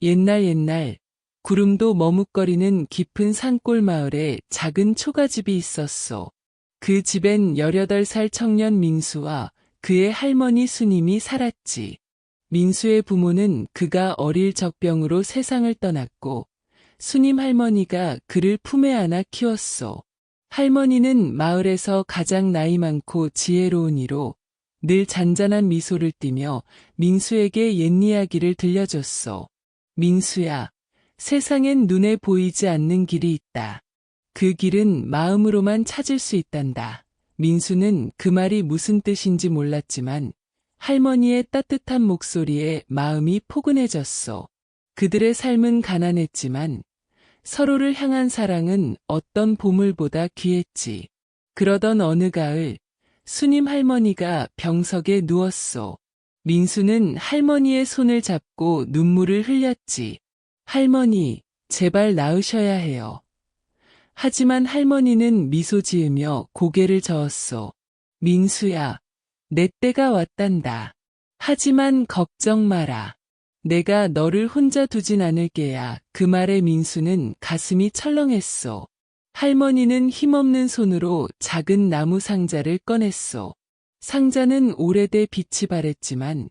옛날 구름도 머뭇거리는 깊은 산골 마을에 작은 초가집이 있었소. 그 집엔 18살 청년 민수와 그의 할머니 수님이 살았지. 민수의 부모는 그가 어릴 적병으로 세상을 떠났고 수님 할머니가 그를 품에 안아 키웠소. 할머니는 마을에서 가장 나이 많고 지혜로운 이로 늘 잔잔한 미소를 띠며 민수에게 옛 이야기를 들려줬소. 민수야, 세상엔 눈에 보이지 않는 길이 있다. 그 길은 마음으로만 찾을 수 있단다. 민수는 그 말이 무슨 뜻인지 몰랐지만 할머니의 따뜻한 목소리에 마음이 포근해졌소. 그들의 삶은 가난했지만 서로를 향한 사랑은 어떤 보물보다 귀했지. 그러던 어느 가을, 수님 할머니가 병석에 누웠소. 민수는 할머니의 손을 잡고 눈물을 흘렸지. 할머니, 제발 나으셔야 해요. 하지만 할머니는 미소 지으며 고개를 저었소. 민수야, 내 때가 왔단다. 하지만 걱정 마라. 내가 너를 혼자 두진 않을 게야. 그 말에 민수는 가슴이 철렁했소. 할머니는 힘없는 손으로 작은 나무 상자를 꺼냈소. 상자는 오래돼 빛이 바랬지만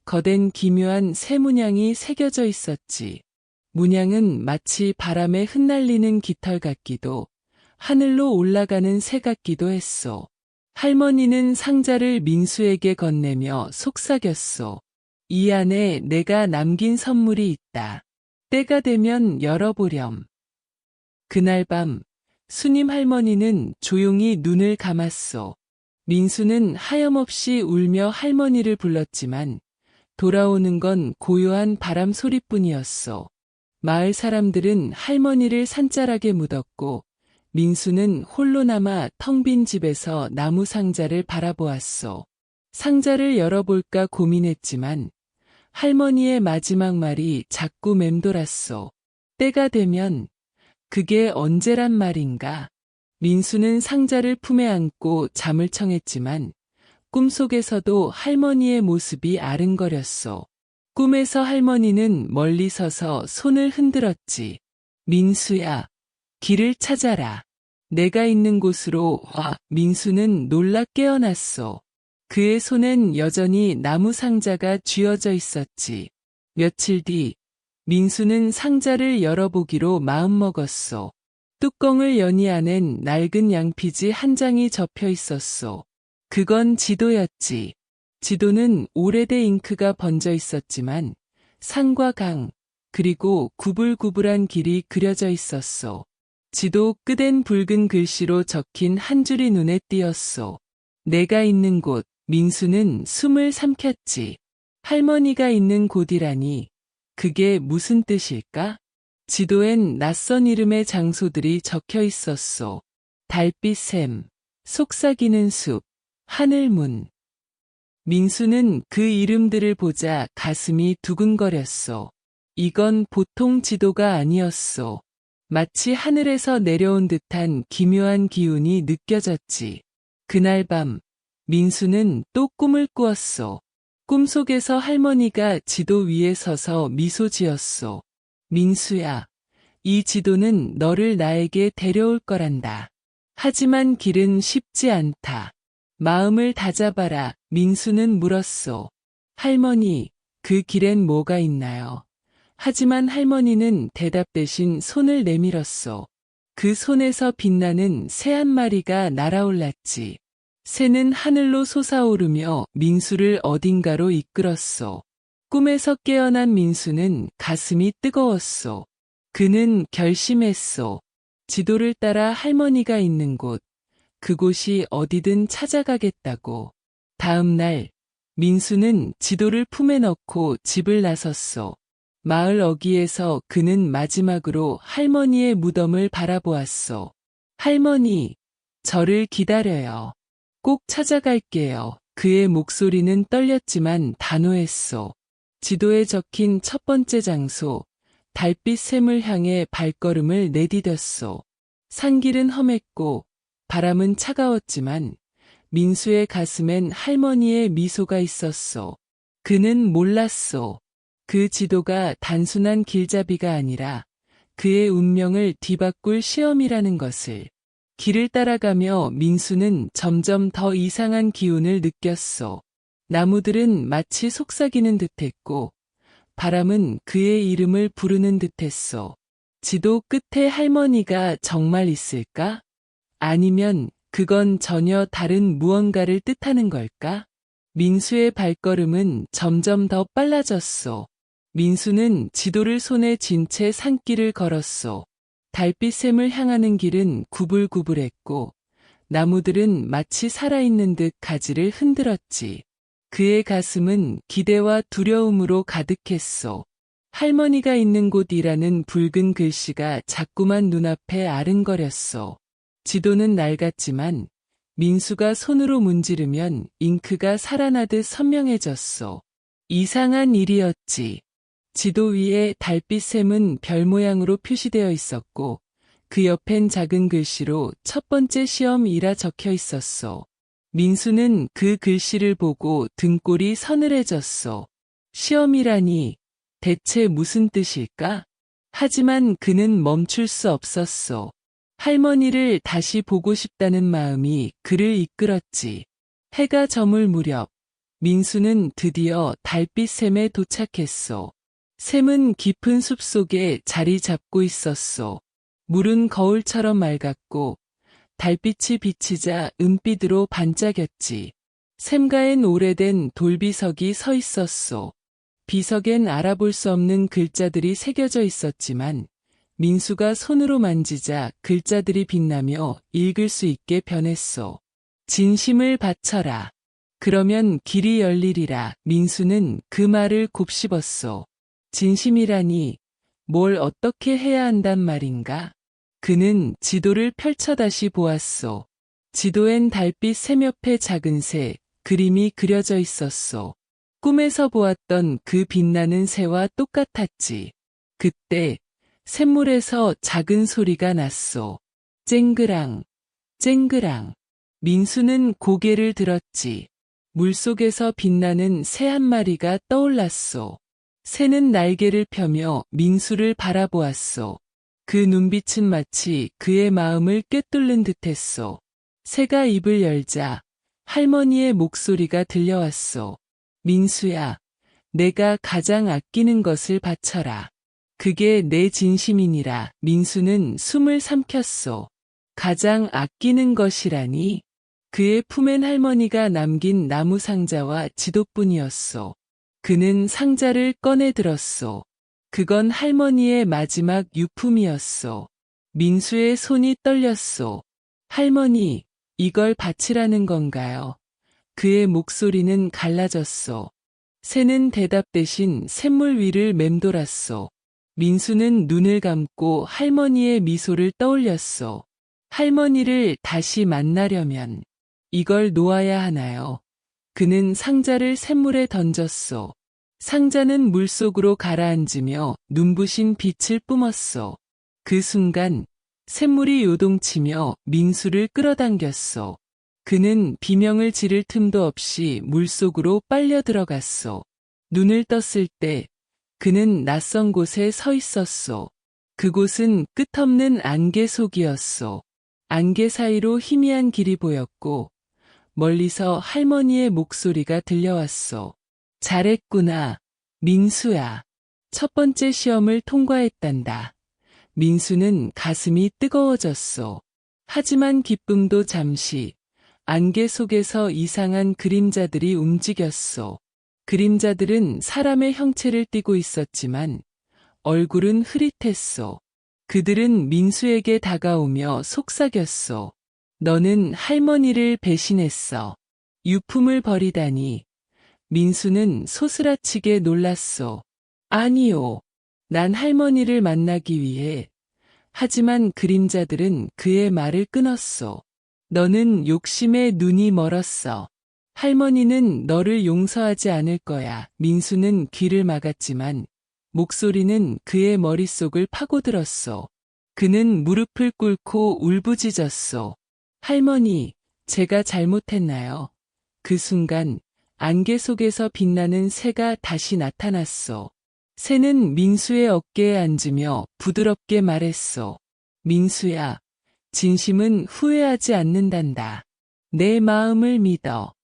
거댄 기묘한 새 문양이 새겨져 있었지. 문양은 마치 바람에 흩날리는 깃털 같기도 하늘로 올라가는 새 같기도 했소. 할머니는 상자를 민수에게 건네며 속삭였소. 이 안에 내가 남긴 선물이 있다. 때가 되면 열어보렴. 그날 밤 수님 할머니는 조용히 눈을 감았소. 민수는 하염없이 울며 할머니를 불렀지만 돌아오는 건 고요한 바람 소리뿐이었소. 마을 사람들은 할머니를 산자락에 묻었고 민수는 홀로 남아 텅 빈 집에서 나무 상자를 바라보았소. 상자를 열어볼까 고민했지만 할머니의 마지막 말이 자꾸 맴돌았소. 때가 되면 그게 언제란 말인가? 민수는 상자를 품에 안고 잠을 청했지만 꿈속에서도 할머니의 모습이 아른거렸소. 꿈에서 할머니는 멀리 서서 손을 흔들었지. 민수야, 길을 찾아라. 내가 있는 곳으로 와. 민수는 놀라 깨어났소. 그의 손엔 여전히 나무 상자가 쥐어져 있었지. 며칠 뒤 민수는 상자를 열어보기로 마음먹었소. 뚜껑을 여니 안엔 낡은 양피지 한 장이 접혀 있었소. 그건 지도였지. 지도는 오래돼 잉크가 번져 있었지만 산과 강, 그리고 구불구불한 길이 그려져 있었소. 지도 끝엔 붉은 글씨로 적힌 한 줄이 눈에 띄었소. 내가 있는 곳. 민수는 숨을 삼켰지. 할머니가 있는 곳이라니 그게 무슨 뜻일까? 지도엔 낯선 이름의 장소들이 적혀 있었소. 달빛 샘, 속삭이는 숲, 하늘문. 민수는 그 이름들을 보자 가슴이 두근거렸소. 이건 보통 지도가 아니었소. 마치 하늘에서 내려온 듯한 기묘한 기운이 느껴졌지. 그날 밤 민수는 또 꿈을 꾸었소. 꿈속에서 할머니가 지도 위에 서서 미소 지었소. 민수야, 이 지도는 너를 나에게 데려올 거란다. 하지만 길은 쉽지 않다. 마음을 다잡아라. 민수는 물었소. 할머니, 그 길엔 뭐가 있나요? 하지만 할머니는 대답 대신 손을 내밀었소. 그 손에서 빛나는 새 한 마리가 날아올랐지. 새는 하늘로 솟아오르며 민수를 어딘가로 이끌었소. 꿈에서 깨어난 민수는 가슴이 뜨거웠소. 그는 결심했소. 지도를 따라 할머니가 있는 곳, 그곳이 어디든 찾아가겠다고. 다음 날, 민수는 지도를 품에 넣고 집을 나섰소. 마을 어귀에서 그는 마지막으로 할머니의 무덤을 바라보았소. 할머니, 저를 기다려요. 꼭 찾아갈게요. 그의 목소리는 떨렸지만 단호했소. 지도에 적힌 첫 번째 장소, 달빛 샘을 향해 발걸음을 내디뎠소. 산길은 험했고 바람은 차가웠지만 민수의 가슴엔 할머니의 미소가 있었소. 그는 몰랐소. 그 지도가 단순한 길잡이가 아니라 그의 운명을 뒤바꿀 시험이라는 것을. 길을 따라가며 민수는 점점 더 이상한 기운을 느꼈소. 나무들은 마치 속삭이는 듯했고 바람은 그의 이름을 부르는 듯했소. 지도 끝에 할머니가 정말 있을까? 아니면 그건 전혀 다른 무언가를 뜻하는 걸까? 민수의 발걸음은 점점 더 빨라졌소. 민수는 지도를 손에 쥔 채 산길을 걸었소. 달빛샘을 향하는 길은 구불구불했고 나무들은 마치 살아있는 듯 가지를 흔들었지. 그의 가슴은 기대와 두려움으로 가득했소. 할머니가 있는 곳이라는 붉은 글씨가 자꾸만 눈앞에 아른거렸소. 지도는 낡았지만 민수가 손으로 문지르면 잉크가 살아나듯 선명해졌소. 이상한 일이었지. 지도 위에 달빛샘은 별 모양으로 표시되어 있었고 그 옆엔 작은 글씨로 첫 번째 시험이라 적혀 있었소. 민수는 그 글씨를 보고 등골이 서늘해졌소. 시험이라니 대체 무슨 뜻일까? 하지만 그는 멈출 수 없었소. 할머니를 다시 보고 싶다는 마음이 그를 이끌었지. 해가 저물 무렵 민수는 드디어 달빛샘에 도착했소. 샘은 깊은 숲속에 자리 잡고 있었소. 물은 거울처럼 맑았고 달빛이 비치자 은빛으로 반짝였지. 샘가엔 오래된 돌비석이 서 있었소. 비석엔 알아볼 수 없는 글자들이 새겨져 있었지만 민수가 손으로 만지자 글자들이 빛나며 읽을 수 있게 변했소. 진심을 바쳐라. 그러면 길이 열리리라. 민수는 그 말을 곱씹었소. 진심이라니 뭘 어떻게 해야 한단 말인가? 그는 지도를 펼쳐 다시 보았소. 지도엔 달빛 샘 옆에 작은 새, 그림이 그려져 있었소. 꿈에서 보았던 그 빛나는 새와 똑같았지. 그때 샘물에서 작은 소리가 났소. 쨍그랑, 쨍그랑. 민수는 고개를 들었지. 물속에서 빛나는 새 한 마리가 떠올랐소. 새는 날개를 펴며 민수를 바라보았소. 그 눈빛은 마치 그의 마음을 꿰뚫는 듯했소. 새가 입을 열자 할머니의 목소리가 들려왔소. 민수야, 내가 가장 아끼는 것을 바쳐라. 그게 내 진심이니라. 민수는 숨을 삼켰소. 가장 아끼는 것이라니? 그의 품엔 할머니가 남긴 나무 상자와 지도뿐이었소. 그는 상자를 꺼내 들었소. 그건 할머니의 마지막 유품이었소. 민수의 손이 떨렸소. 할머니, 이걸 바치라는 건가요? 그의 목소리는 갈라졌소. 새는 대답 대신 샘물 위를 맴돌았소. 민수는 눈을 감고 할머니의 미소를 떠올렸소. 할머니를 다시 만나려면 이걸 놓아야 하나요? 그는 상자를 샘물에 던졌소. 상자는 물속으로 가라앉으며 눈부신 빛을 뿜었소. 그 순간 샘물이 요동치며 민수를 끌어당겼소. 그는 비명을 지를 틈도 없이 물속으로 빨려 들어갔소. 눈을 떴을 때 그는 낯선 곳에 서 있었소. 그곳은 끝없는 안개 속이었소. 안개 사이로 희미한 길이 보였고 멀리서 할머니의 목소리가 들려왔소. 잘했구나, 민수야. 첫 번째 시험을 통과했단다. 민수는 가슴이 뜨거워졌소. 하지만 기쁨도 잠시. 안개 속에서 이상한 그림자들이 움직였소. 그림자들은 사람의 형체를 띠고 있었지만 얼굴은 흐릿했소. 그들은 민수에게 다가오며 속삭였소. 너는 할머니를 배신했어. 유품을 버리다니. 민수는 소스라치게 놀랐소. 아니요. 난 할머니를 만나기 위해. 하지만 그림자들은 그의 말을 끊었소. 너는 욕심에 눈이 멀었어. 할머니는 너를 용서하지 않을 거야. 민수는 귀를 막았지만 목소리는 그의 머릿속을 파고들었소. 그는 무릎을 꿇고 울부짖었소. 할머니, 제가 잘못했나요? 그 순간 안개 속에서 빛나는 새가 다시 나타났소. 새는 민수의 어깨에 앉으며 부드럽게 말했소. 민수야, 진심은 후회하지 않는단다. 내 마음을 믿어.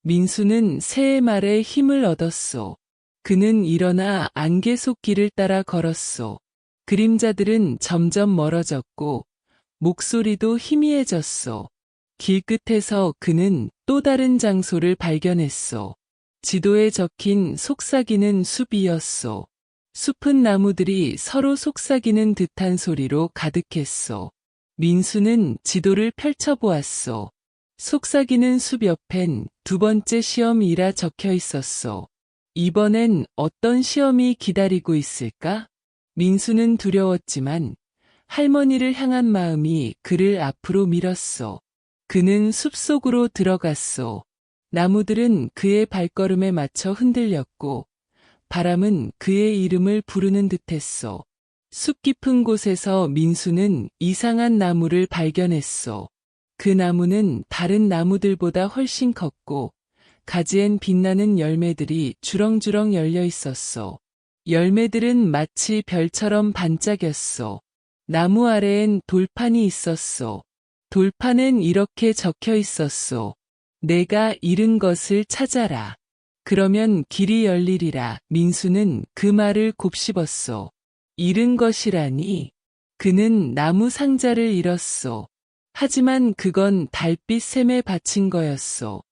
민수는 새의 말에 힘을 얻었소. 그는 일어나 안개 속 길을 따라 걸었소. 그림자들은 점점 멀어졌고 목소리도 희미해졌소. 길끝에서 그는 또 다른 장소를 발견했소. 지도에 적힌 속삭이는 숲이었소. 숲은 나무들이 서로 속삭이는 듯한 소리로 가득했소. 민수는 지도를 펼쳐보았소. 속삭이는 숲 옆엔 두 번째 시험이라 적혀 있었소. 이번엔 어떤 시험이 기다리고 있을까? 민수는 두려웠지만 할머니를 향한 마음이 그를 앞으로 밀었소. 그는 숲속으로 들어갔소. 나무들은 그의 발걸음에 맞춰 흔들렸고 바람은 그의 이름을 부르는 듯했소. 숲 깊은 곳에서 민수는 이상한 나무를 발견했소. 그 나무는 다른 나무들보다 훨씬 컸고 가지엔 빛나는 열매들이 주렁주렁 열려 있었소. 열매들은 마치 별처럼 반짝였소. 나무 아래엔 돌판이 있었소. 돌판엔 이렇게 적혀 있었소. 내가 잃은 것을 찾아라. 그러면 길이 열리리라. 민수는 그 말을 곱씹었소. 잃은 것이라니. 그는 나무 상자를 잃었소. 하지만 그건 달빛 샘에 바친 거였소.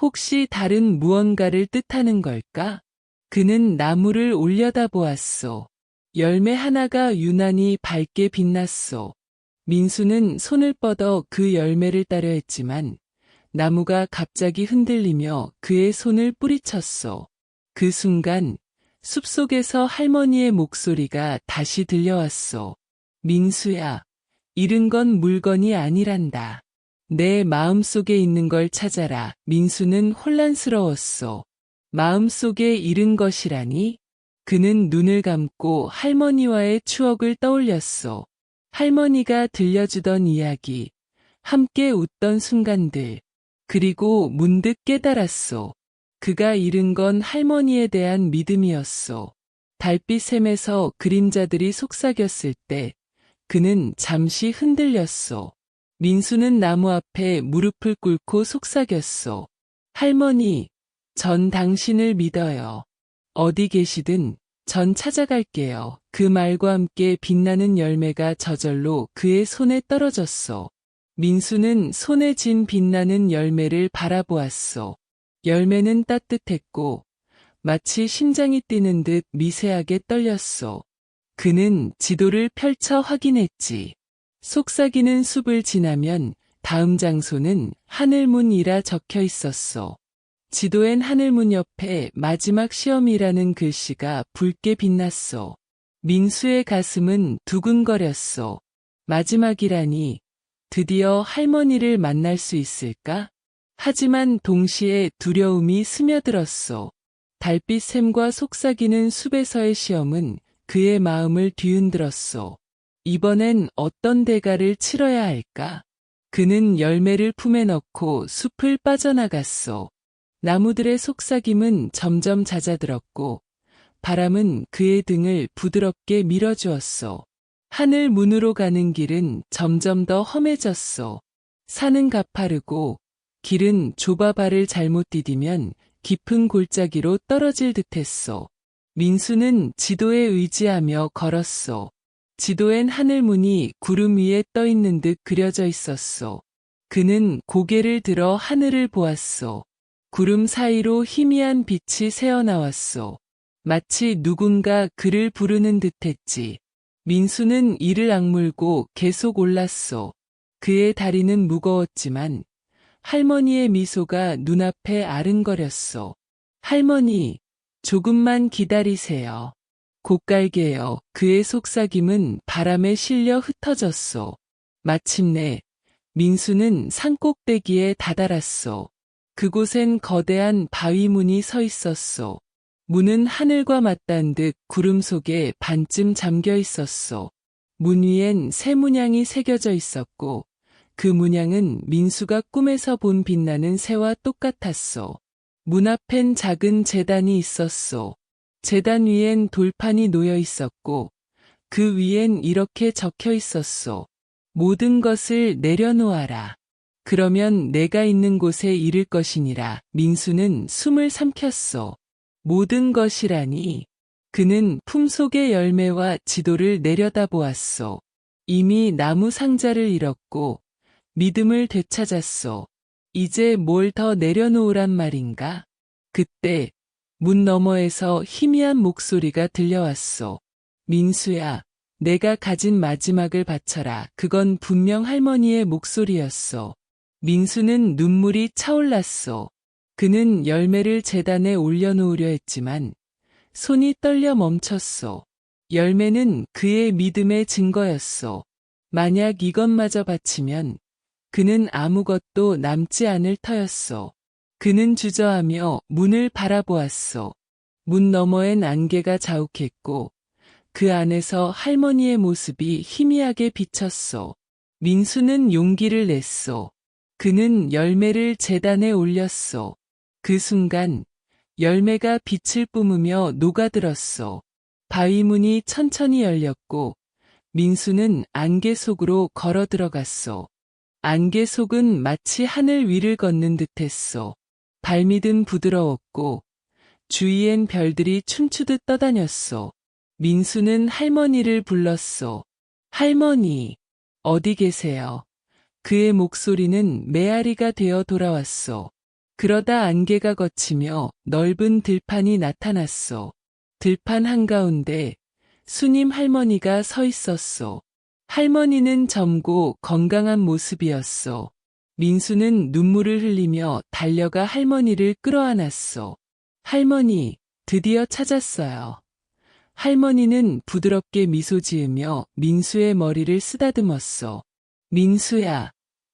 혹시 다른 무언가를 뜻하는 걸까? 그는 나무를 올려다보았소. 열매 하나가 유난히 밝게 빛났소. 민수는 손을 뻗어 그 열매를 따려 했지만 나무가 갑자기 흔들리며 그의 손을 뿌리쳤소. 그 순간 숲속에서 할머니의 목소리가 다시 들려왔소. 민수야, 잃은 건 물건이 아니란다. 내 마음속에 있는 걸 찾아라. 민수는 혼란스러웠소. 마음속에 잃은 것이라니? 그는 눈을 감고 할머니와의 추억을 떠올렸소. 할머니가 들려주던 이야기, 함께 웃던 순간들, 그리고 문득 깨달았소. 그가 잃은 건 할머니에 대한 믿음이었소. 달빛 샘에서 그림자들이 속삭였을 때 그는 잠시 흔들렸소. 민수는 나무 앞에 무릎을 꿇고 속삭였소. 할머니, 전 당신을 믿어요. 어디 계시든 전 찾아갈게요. 그 말과 함께 빛나는 열매가 저절로 그의 손에 떨어졌소. 민수는 손에 쥔 빛나는 열매를 바라보았소. 열매는 따뜻했고 마치 심장이 뛰는 듯 미세하게 떨렸소. 그는 지도를 펼쳐 확인했지. 속삭이는 숲을 지나면 다음 장소는 하늘문이라 적혀 있었소. 지도엔 하늘문 옆에 마지막 시험이라는 글씨가 붉게 빛났소. 민수의 가슴은 두근거렸소. 마지막이라니, 드디어 할머니를 만날 수 있을까? 하지만 동시에 두려움이 스며들었소. 달빛 샘과 속삭이는 숲에서의 시험은 그의 마음을 뒤흔들었소. 이번엔 어떤 대가를 치러야 할까? 그는 열매를 품에 넣고 숲을 빠져나갔소. 나무들의 속삭임은 점점 잦아들었고 바람은 그의 등을 부드럽게 밀어주었소. 하늘 문으로 가는 길은 점점 더 험해졌소. 산은 가파르고 길은 좁아 발을 잘못 디디면 깊은 골짜기로 떨어질 듯했소. 민수는 지도에 의지하며 걸었소. 지도엔 하늘문이 구름 위에 떠 있는 듯 그려져 있었소. 그는 고개를 들어 하늘을 보았소. 구름 사이로 희미한 빛이 새어나왔소. 마치 누군가 그를 부르는 듯했지. 민수는 이를 악물고 계속 올랐소. 그의 다리는 무거웠지만 할머니의 미소가 눈앞에 아른거렸소. 할머니, 조금만 기다리세요. 곡갈게요. 그의 속삭임은 바람에 실려 흩어졌소. 마침내 민수는 산꼭대기에 다다랐소. 그곳엔 거대한 바위문이 서 있었소. 문은 하늘과 맞닿은 듯 구름 속에 반쯤 잠겨 있었소. 문 위엔 새 문양이 새겨져 있었고 그 문양은 민수가 꿈에서 본 빛나는 새와 똑같았소. 문 앞엔 작은 제단이 있었소. 제단 위엔 돌판이 놓여 있었고 그 위엔 이렇게 적혀 있었소. 모든 것을 내려놓아라. 그러면 내가 있는 곳에 이를 것이니라. 민수는 숨을 삼켰소. 모든 것이라니. 그는 품속의 열매와 지도를 내려다보았소. 이미 나무 상자를 잃었고 믿음을 되찾았소. 이제 뭘 더 내려놓으란 말인가? 그때 문 너머에서 희미한 목소리가 들려왔소. 민수야, 내가 가진 마지막을 바쳐라. 그건 분명 할머니의 목소리였소. 민수는 눈물이 차올랐소. 그는 열매를 제단에 올려놓으려 했지만 손이 떨려 멈췄소. 열매는 그의 믿음의 증거였소. 만약 이것마저 바치면 그는 아무것도 남지 않을 터였소. 그는 주저하며 문을 바라보았소. 문 너머엔 안개가 자욱했고 그 안에서 할머니의 모습이 희미하게 비쳤소. 민수는 용기를 냈소. 그는 열매를 제단에 올렸소. 그 순간 열매가 빛을 뿜으며 녹아들었소. 바위 문이 천천히 열렸고 민수는 안개 속으로 걸어 들어갔소. 안개 속은 마치 하늘 위를 걷는 듯했소. 발밑은 부드러웠고 주위엔 별들이 춤추듯 떠다녔소. 민수는 할머니를 불렀소. 할머니, 어디 계세요? 그의 목소리는 메아리가 되어 돌아왔소. 그러다 안개가 걷히며 넓은 들판이 나타났소. 들판 한가운데 수님 할머니가 서 있었소. 할머니는 젊고 건강한 모습이었소. 민수는 눈물을 흘리며 달려가 할머니를 끌어안았소. 할머니, 드디어 찾았어요. 할머니는 부드럽게 미소 지으며 민수의 머리를 쓰다듬었소. 민수야,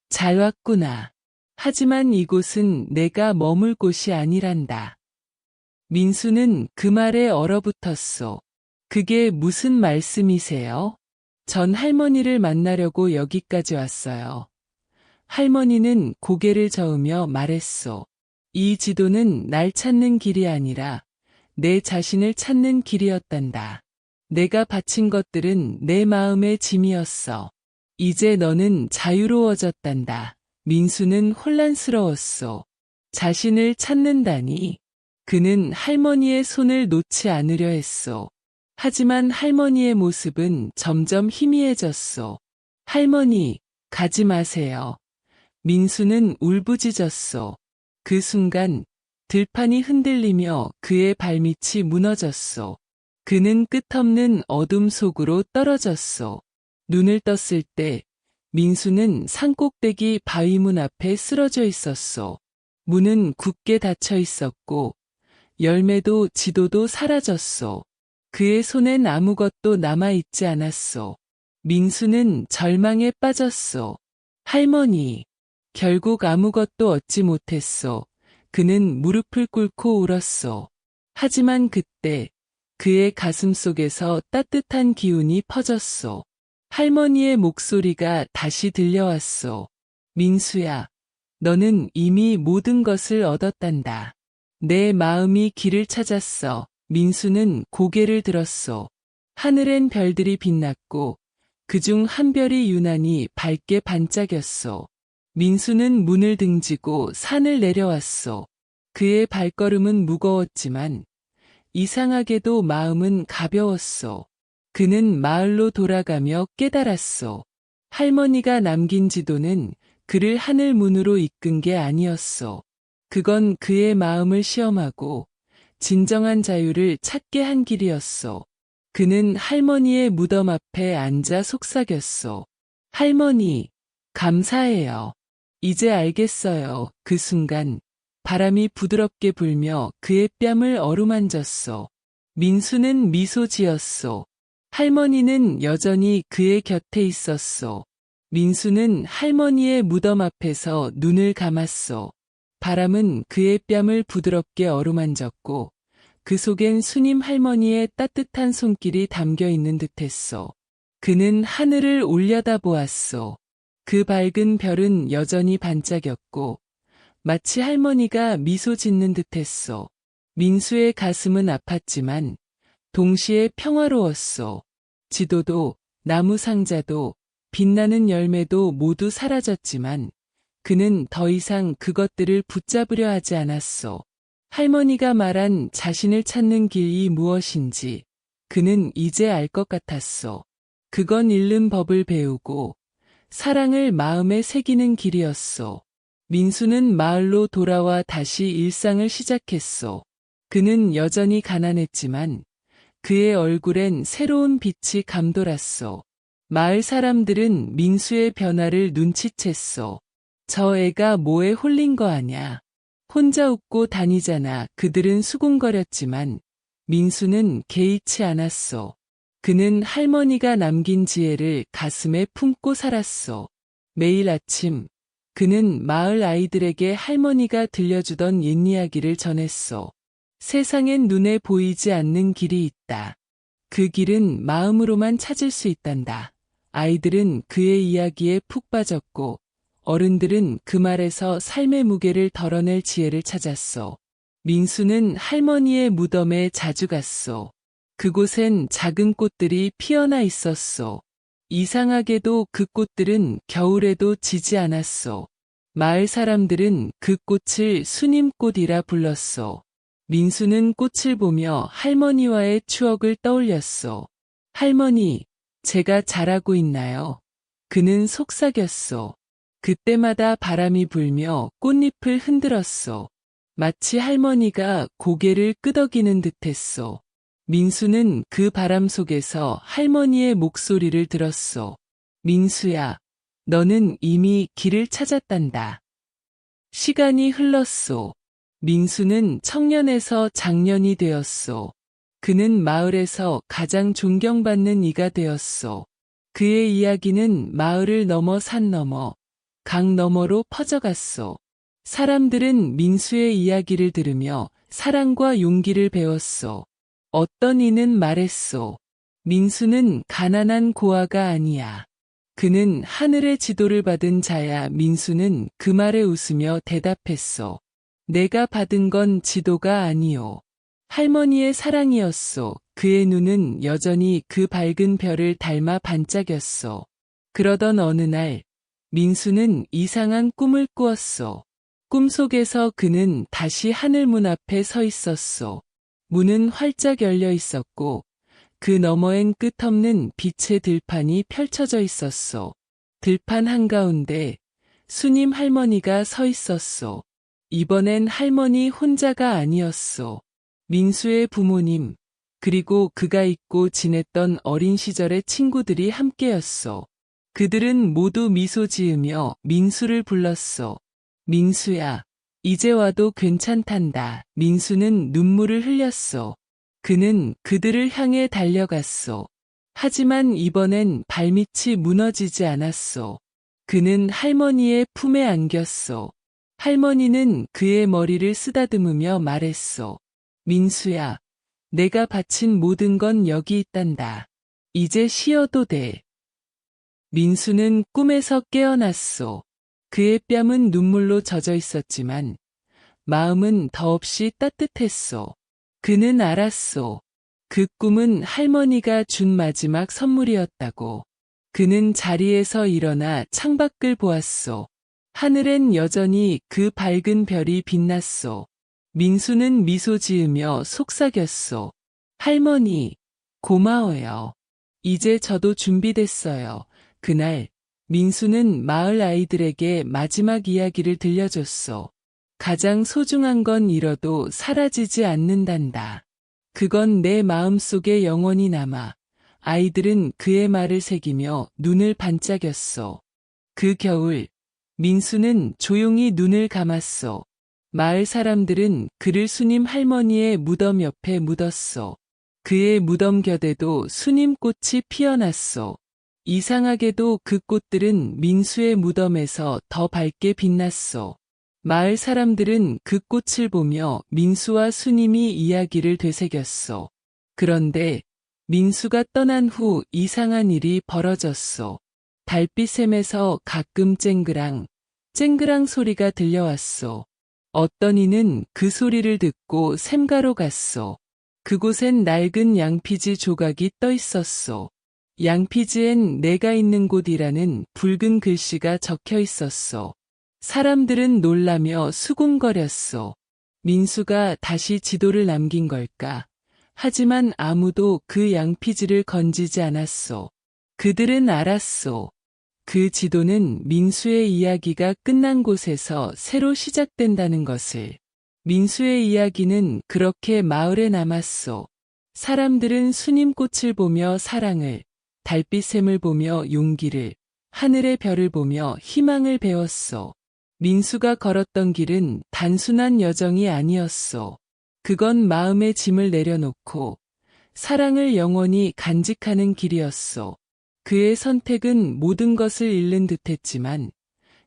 잘 왔구나. 하지만 이곳은 내가 머물 곳이 아니란다. 민수는 그 말에 얼어붙었소. 그게 무슨 말씀이세요? 전 할머니를 만나려고 여기까지 왔어요. 할머니는 고개를 저으며 말했소. 이 지도는 날 찾는 길이 아니라 내 자신을 찾는 길이었단다. 내가 바친 것들은 내 마음의 짐이었어. 이제 너는 자유로워졌단다. 민수는 혼란스러웠소. 자신을 찾는다니. 그는 할머니의 손을 놓지 않으려 했소. 하지만 할머니의 모습은 점점 희미해졌소. 할머니, 가지 마세요. 민수는 울부짖었소. 그 순간 들판이 흔들리며 그의 발밑이 무너졌소. 그는 끝없는 어둠 속으로 떨어졌소. 눈을 떴을 때 민수는 산꼭대기 바위문 앞에 쓰러져 있었소. 문은 굳게 닫혀 있었고 열매도 지도도 사라졌소. 그의 손엔 아무것도 남아있지 않았소. 민수는 절망에 빠졌소. 할머니, 결국 아무것도 얻지 못했소. 그는 무릎을 꿇고 울었소. 하지만 그때 그의 가슴 속에서 따뜻한 기운이 퍼졌소. 할머니의 목소리가 다시 들려왔소. 민수야, 너는 이미 모든 것을 얻었단다. 내 마음이 길을 찾았어. 민수는 고개를 들었소. 하늘엔 별들이 빛났고 그중 한 별이 유난히 밝게 반짝였소. 민수는 문을 등지고 산을 내려왔소. 그의 발걸음은 무거웠지만 이상하게도 마음은 가벼웠소. 그는 마을로 돌아가며 깨달았소. 할머니가 남긴 지도는 그를 하늘 문으로 이끈 게 아니었소. 그건 그의 마음을 시험하고 진정한 자유를 찾게 한 길이었소. 그는 할머니의 무덤 앞에 앉아 속삭였소. 할머니, 감사해요. 이제 알겠어요. 그 순간 바람이 부드럽게 불며 그의 뺨을 어루만졌소. 민수는 미소 지었소. 할머니는 여전히 그의 곁에 있었소. 민수는 할머니의 무덤 앞에서 눈을 감았소. 바람은 그의 뺨을 부드럽게 어루만졌고 그 속엔 수님 할머니의 따뜻한 손길이 담겨 있는 듯했소. 그는 하늘을 올려다보았소. 그 밝은 별은 여전히 반짝였고 마치 할머니가 미소 짓는 듯했소. 민수의 가슴은 아팠지만 동시에 평화로웠소. 지도도, 나무 상자도, 빛나는 열매도 모두 사라졌지만 그는 더 이상 그것들을 붙잡으려 하지 않았소. 할머니가 말한 자신을 찾는 길이 무엇인지 그는 이제 알 것 같았소. 그건 잃는 법을 배우고 사랑을 마음에 새기는 길이었소. 민수는 마을로 돌아와 다시 일상을 시작했소. 그는 여전히 가난했지만 그의 얼굴엔 새로운 빛이 감돌았소. 마을 사람들은 민수의 변화를 눈치챘소. 저 애가 뭐에 홀린 거 아냐. 혼자 웃고 다니잖아. 그들은 수군거렸지만 민수는 개의치 않았소. 그는 할머니가 남긴 지혜를 가슴에 품고 살았소. 매일 아침 그는 마을 아이들에게 할머니가 들려주던 옛이야기를 전했소. 세상엔 눈에 보이지 않는 길이 있다. 그 길은 마음으로만 찾을 수 있단다. 아이들은 그의 이야기에 푹 빠졌고 어른들은 그 말에서 삶의 무게를 덜어낼 지혜를 찾았소. 민수는 할머니의 무덤에 자주 갔소. 그곳엔 작은 꽃들이 피어나 있었소. 이상하게도 그 꽃들은 겨울에도 지지 않았소. 마을 사람들은 그 꽃을 수님꽃이라 불렀소. 민수는 꽃을 보며 할머니와의 추억을 떠올렸소. 할머니, 제가 잘하고 있나요? 그는 속삭였소. 그때마다 바람이 불며 꽃잎을 흔들었소. 마치 할머니가 고개를 끄덕이는 듯했소. 민수는 그 바람 속에서 할머니의 목소리를 들었소. 민수야, 너는 이미 길을 찾았단다. 시간이 흘렀소. 민수는 청년에서 장년이 되었소. 그는 마을에서 가장 존경받는 이가 되었소. 그의 이야기는 마을을 넘어 산 넘어 강 너머로 퍼져갔소. 사람들은 민수의 이야기를 들으며 사랑과 용기를 배웠소. 어떤 이는 말했소. 민수는 가난한 고아가 아니야. 그는 하늘의 지도를 받은 자야. 민수는 그 말에 웃으며 대답했소. 내가 받은 건 지도가 아니오. 할머니의 사랑이었소. 그의 눈은 여전히 그 밝은 별을 닮아 반짝였소. 그러던 어느 날 민수는 이상한 꿈을 꾸었소. 꿈속에서 그는 다시 하늘문 앞에 서 있었소. 문은 활짝 열려 있었고 그 너머엔 끝없는 빛의 들판이 펼쳐져 있었소. 들판 한가운데 수님 할머니가 서 있었소. 이번엔 할머니 혼자가 아니었소. 민수의 부모님, 그리고 그가 잊고 지냈던 어린 시절의 친구들이 함께였소. 그들은 모두 미소 지으며 민수를 불렀소. 민수야, 이제 와도 괜찮단다. 민수는 눈물을 흘렸소. 그는 그들을 향해 달려갔소. 하지만 이번엔 발밑이 무너지지 않았소. 그는 할머니의 품에 안겼소. 할머니는 그의 머리를 쓰다듬으며 말했소. 민수야, 내가 바친 모든 건 여기 있단다. 이제 쉬어도 돼. 민수는 꿈에서 깨어났소. 그의 뺨은 눈물로 젖어 있었지만 마음은 더없이 따뜻했소. 그는 알았소. 그 꿈은 할머니가 준 마지막 선물이었다고. 그는 자리에서 일어나 창밖을 보았소. 하늘엔 여전히 그 밝은 별이 빛났소. 민수는 미소 지으며 속삭였소. 할머니, 고마워요. 이제 저도 준비됐어요. 그날 민수는 마을 아이들에게 마지막 이야기를 들려줬소. 가장 소중한 건 잃어도 사라지지 않는단다. 그건 내 마음속에 영원히 남아. 아이들은 그의 말을 새기며 눈을 반짝였소. 그 겨울 민수는 조용히 눈을 감았소. 마을 사람들은 그를 수님 할머니의 무덤 옆에 묻었소. 그의 무덤 곁에도 수님꽃이 피어났소. 이상하게도 그 꽃들은 민수의 무덤에서 더 밝게 빛났소. 마을 사람들은 그 꽃을 보며 민수와 수님이 이야기를 되새겼소. 그런데 민수가 떠난 후 이상한 일이 벌어졌소. 달빛샘에서 가끔 쨍그랑 소리가 들려왔소. 어떤 이는 그 소리를 듣고 샘가로 갔소. 그곳엔 낡은 양피지 조각이 떠 있었소. 양피지엔 내가 있는 곳이라는 붉은 글씨가 적혀 있었소. 사람들은 놀라며 수군거렸소. 민수가 다시 지도를 남긴 걸까? 하지만 아무도 그 양피지를 건지지 않았소. 그들은 알았소. 그 지도는 민수의 이야기가 끝난 곳에서 새로 시작된다는 것을. 민수의 이야기는 그렇게 마을에 남았소. 사람들은 순임꽃을 보며 사랑을, 달빛샘을 보며 용기를, 하늘의 별을 보며 희망을 배웠소. 민수가 걸었던 길은 단순한 여정이 아니었소. 그건 마음의 짐을 내려놓고 사랑을 영원히 간직하는 길이었소. 그의 선택은 모든 것을 잃는 듯했지만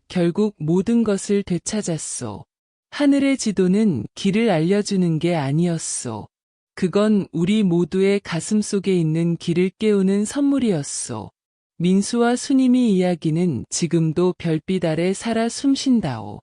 결국 모든 것을 되찾았소. 하늘의 지도는 길을 알려주는 게 아니었소. 그건 우리 모두의 가슴 속에 있는 길을 깨우는 선물이었소. 민수와 순임이 이야기는 지금도 별빛 아래 살아 숨쉰다오.